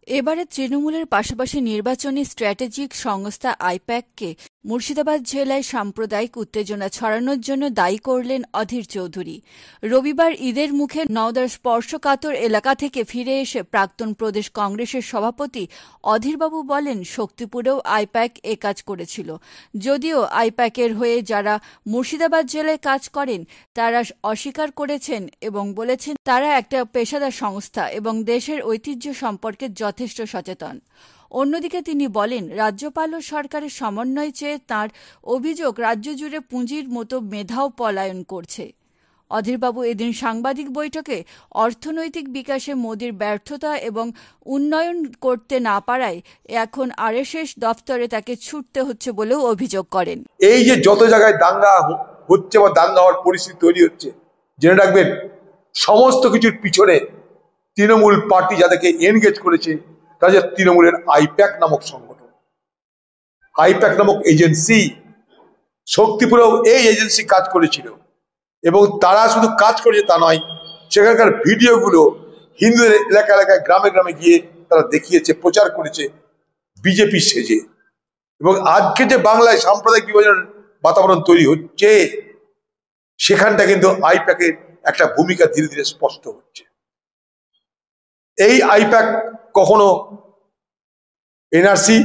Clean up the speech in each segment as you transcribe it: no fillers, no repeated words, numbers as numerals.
এবারে তৃণমূলের পাশাপাশি নির্বাচনী স্ট্র্যাটেজিক সংস্থা আইপ্যাককে মুর্শিদাবাদ জেলায় সাম্প্রদায়িক উত্তেজনা ছড়ানোর জন্য দায়ী করলেন অধীর চৌধুরী। রবিবার ঈদের মুখে নওদার স্পর্শকাতর এলাকা থেকে ফিরে এসে প্রাক্তন প্রদেশ কংগ্রেসের সভাপতি অধীরবাবু বলেন, শক্তিপুরেও আইপ্যাক এ কাজ করেছিল। যদিও আইপ্যাকের হয়ে যারা মুর্শিদাবাদ জেলায় কাজ করেন তারা অস্বীকার করেছেন এবং বলেছেন তারা একটা পেশাদার সংস্থা এবং দেশের ঐতিহ্য সম্পর্কে যথেষ্ট সচেতন। অন্যদিকে তিনি বলেন, রাজ্যপাল ও সরকারের সমন্বয় চেয়ে তাঁর অভিযোগ রাজ্য জুড়ে পুঁজির মতো মেধাও পলায়ন করছে। অধীরবাবু এদিন সাংবাদিক বৈঠকে অর্থনৈতিক বিকাশে মোদির ব্যর্থতা এবং উন্নয়ন করতে না পারায় এখন আরএসএস দফতরে তাকে ছুটতে হচ্ছে বলেও অভিযোগ করেন। এই যে যত জায়গায় দাঙ্গা হচ্ছে বা দাঙ্গা হওয়ার পরিস্থিতি তৈরি হচ্ছে, জেনে রাখবেন সমস্ত কিছুর পিছনে তৃণমূল পার্টি যাদেরকে এনগেজ করেছে তাদের তৃণমূলের আইপ্যাক নামক সংগঠন, আইপ্যাক নামক এজেন্সি। শক্তিপুরেও এই এজেন্সি কাজ করেছিল এবং তারা শুধু কাজ করেছে তা নয়, সেখানকার ভিডিওগুলো হিন্দুদের এলাকা এলাকায় গ্রামে গ্রামে গিয়ে তারা দেখিয়েছে, প্রচার করেছে বিজেপি সেজে। এবং আজকে যে বাংলায় সাম্প্রদায়িক বিভাজনের বাতাবরণ তৈরি হচ্ছে সেখানটা কিন্তু আইপ্যাকের একটা ভূমিকা ধীরে ধীরে স্পষ্ট হচ্ছে। এই আইপ্যাক কখনো এনআরসি,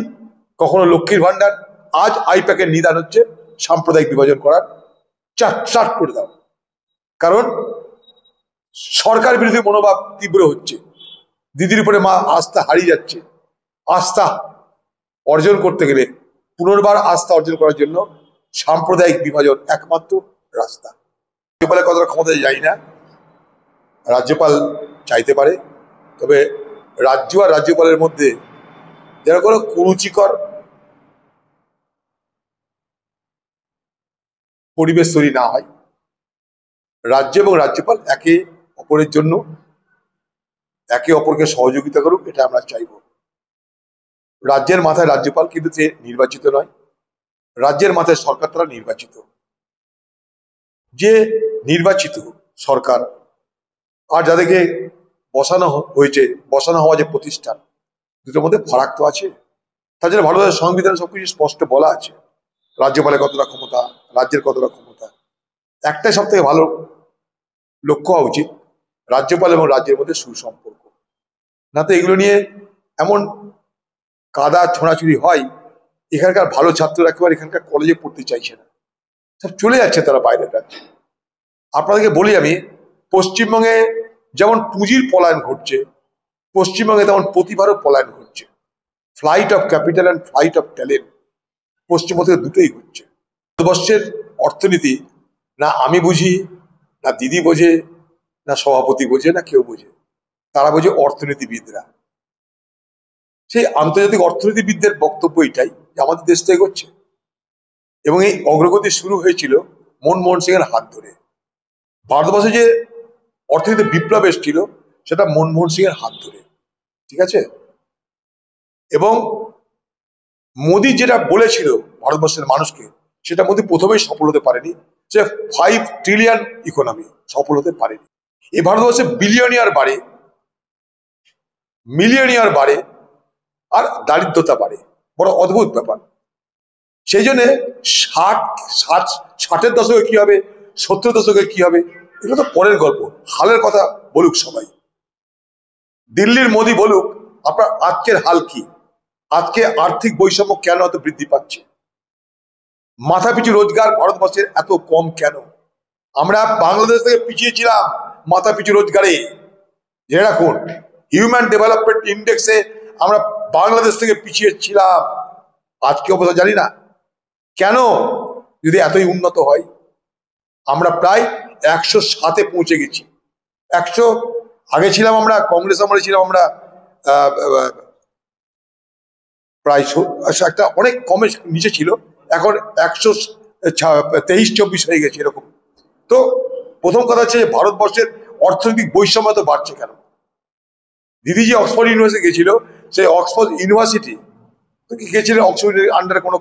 কখনো লক্ষ্মীর ভান্ডার, আজ আইপ্যাকের নিদান হচ্ছে সাম্প্রদায়িক বিভাজন করার চাট করে দাও। কারণ সরকার বিরোধী মনোভাব তীব্র হচ্ছে, দিদির উপরে মা আস্থা হারিয়ে যাচ্ছে। আস্থা অর্জন করতে গেলে, পুনর্বার আস্থা অর্জন করার জন্য সাম্প্রদায়িক বিভাজন একমাত্র রাস্তা। রাজ্যপালের কতটা ক্ষমতা যাই না, রাজ্যপাল চাইতে পারে, তবে রাজ্য আর রাজ্যপালের মধ্যে যেন কোনো কুরুচিকর পরিবেশ তৈরি না হয়। রাজ্য এবং রাজ্যপাল একে অপরের জন্য একে অপরকে সহযোগিতা করুক, এটা আমরা চাইব। রাজ্যের মাথায় রাজ্যপাল, কিন্তু সে নির্বাচিত নয়। রাজ্যের মাথায় সরকার, তারা নির্বাচিত। যে নির্বাচিত সরকার আর যাদেরকে বসানো হয়েছে, বসানো হওয়া যে প্রতিষ্ঠান, দুটোর মধ্যে ফারাক তো আছে। তার জন্য ভারতের সংবিধানে সবকিছু স্পষ্ট বলা আছে রাজ্যপালের কতটা ক্ষমতা, রাজ্যের কতটা ক্ষমতা। একটাই সব থেকে ভালো লক্ষ্য হওয়া উচিত, রাজ্যপাল এবং রাজ্যের মধ্যে সুসম্পর্ক। না তো এগুলো নিয়ে এমন কাদা ছোঁড়াছুড়ি হয়, এখানকার ভালো ছাত্ররা একেবারে এখানকার কলেজে পড়তে চাইছে না, সব চলে যাচ্ছে তারা বাইরের রাজ্যে। আপনাদেরকে বলি আমি, পশ্চিমবঙ্গে যেমন পুঁজির পলায়ন ঘটছে, পশ্চিমবঙ্গে তেমন প্রতিভারও পলায়ন ঘটছে। Flight of capital and flight of talent Paschimbanga থেকে দুটোই হচ্ছে। ভারতবর্ষের অর্থনীতি না আমি বুঝি, না দিদি বোঝে, না সভাপতি বোঝে, না কেউ বোঝে, তারা বোঝে অর্থনীতিবিদরা। সেই আন্তর্জাতিক অর্থনীতিবিদদের বক্তব্য এটাই যে আমাদের দেশ তো এগোচ্ছে, এবং এই অগ্রগতি শুরু হয়েছিল মনমোহন সিং এর হাত ধরে। ভারতবর্ষে যে অর্থনীতি বিপ্লব এসেছিল সেটা মনমোহন সিং এর হাত ধরে, ঠিক আছে। এবং মোদী যেটা বলেছিল ভারতবর্ষের মানুষকে, সেটা মোদী প্রথমেই সফল হতে পারেনি। সে 5 ট্রিলিয়ন ইকোনমি সফল হতে পারেনি। এই ভারতবর্ষে বিলিয়নিয়ার বাড়ে, মিলিয়নিয়ার বাড়ে, আর দারিদ্রতা বাড়ে। বড় অদ্ভুত ব্যাপার। সেই জন্য 60-এর দশকে কি হবে, 70-এর দশকে কি হবে, এগুলো তো পরের গল্প। হালের কথা বলুক সবাই, দিল্লির মোদী বলুক আপনার আজকের হাল কি, আজকে আর্থিক বৈষম্য কেন এত বৃদ্ধি পাচ্ছে, মাথাপিছু রোজগার ভারতবর্ষের এত কম কেন। আমরা বাংলাদেশ থেকে পিছিয়ে ছিলাম মাথাপিছু রোজগারে। জেনে রাখুন, হিউম্যান ডেভেলপমেন্ট ইন্ডেক্সে আমরা বাংলাদেশ থেকে পিছিয়ে ছিলাম। আজকে অবস্থা জানি না কেন। যদি এতই উন্নত হয়, আমরা প্রায় 107-এ পৌঁছে গেছি। 100 আগে ছিলাম আমরা, কংগ্রেস আমলে ছিলাম আমরা প্রায় একটা অনেক কমে নিচে ছিল, এখন 123-24 হয়ে গেছে এরকম। তো প্রথম কথা হচ্ছে ভারতবর্ষের অর্থনৈতিক বৈষম্য তো বাড়ছে কেন। দিদি যে অক্সফোর্ড ইউনিভার্সিটি গেছিল, সেই অক্সফোর্ড ইউনিভার্সিটি গেছিলেন, অক্সফোর্ডের আন্ডারে কোনো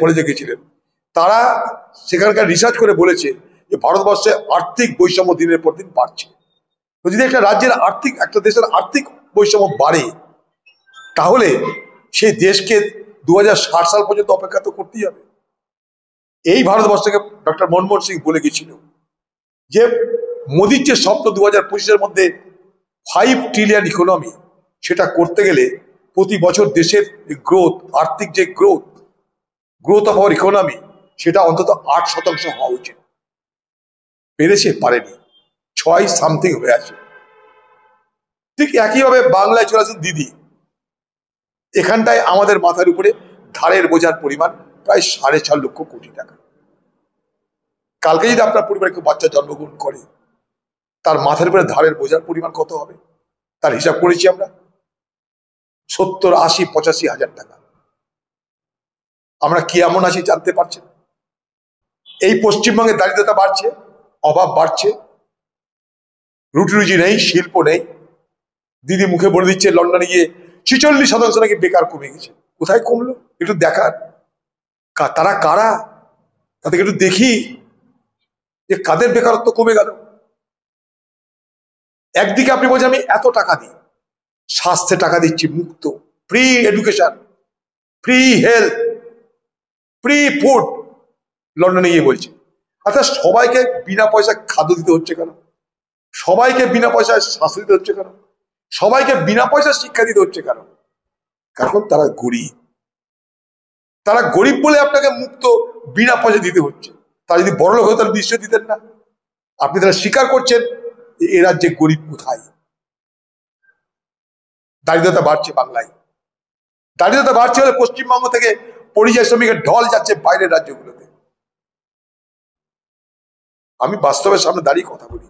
কলেজে গেছিলেন, তারা সেখানকার রিসার্চ করে বলেছে যে ভারতবর্ষে আর্থিক বৈষম্য দিনের পর দিন বাড়ছে। তো যদি একটা রাজ্যের একটা দেশের আর্থিক বৈষম্য বাড়ে, তাহলে সেই দেশকে 2060 সাল পর্যন্ত অপেক্ষা তো করতেই হবে। এই ভারতবর্ষকে ডক্টর মনমোহন সিং বলে গেছিল যে মোদির যে স্বপ্ন 2025-এর মধ্যে 5 ট্রিলিয়ন ইকোনমি, সেটা করতে গেলে প্রতি বছর দেশের গ্রোথ, আর্থিক যে গ্রোথ অফ আওয়ার ইকোনমি, সেটা অন্তত 8% হওয়া উচিত। পেরেছে? পারেনি, 6 সামথিং হয়ে আছে। ঠিক একইভাবে বাংলায় চলে আসেন দিদি। এখানটায় আমাদের মাথার উপরে ধারের বোঝার পরিমাণ প্রায় 4.5 লক্ষ কোটি টাকা। কালকে যদি আপনার পরিবারে কেউ বাচ্চা জন্মগ্রহণ করে, তার মাথার উপরে ধারের বোঝার পরিমাণ কত হবে তার হিসাব করেছি আমরা, 70, 80, 85 হাজার টাকা। আমরা কি এমন আছি জানতে পারছেন? এই পশ্চিমবঙ্গে দারিদ্রতা বাড়ছে, অভাব বাড়ছে, রুটি রুজি নেই, শিল্প নেই। দিদি মুখে বলে দিচ্ছে লন্ডনে গিয়ে 46% নাকি বেকার কমে গেছে। কোথায় কমলো একটু দেখার, তারা কারা, তাদেরকে একটু দেখি যে কাদের বেকারত্ব কমে গেল। একদিকে আপনি বলছেন আমি এত টাকা দিই, স্বাস্থ্যে টাকা দিচ্ছি মুক্ত, free education, free health, free food, লন্ডনে গিয়ে বলছে। অর্থাৎ সবাইকে বিনা পয়সা খাদ্য দিতে হচ্ছে কেন? সবাইকে বিনা পয়সায় স্বাস্থ্য দিতে হচ্ছে কেন? সবাইকে বিনা পয়সা শিক্ষা দিতে হচ্ছে কেন? কারণ তারা গরিব। তারা গরিব বলে আপনাকে মুক্ত বিনা পয়সা দিতে হচ্ছে। তারা যদি বড়লোক হতো তাহলে নিশ্চয় দিতেন না। আপনি তারা স্বীকার করছেন এ রাজ্যে গরিব কোথায়। দারিদ্রতা বাড়ছে বাংলায়। দারিদ্রতা বাড়ছে হলে পশ্চিমবঙ্গ থেকে পরিযায়ী শ্রমিকের ঢল যাচ্ছে বাইরের রাজ্যগুলোতে। আমি বাস্তবের সামনে দাঁড়িয়ে কথা বলি।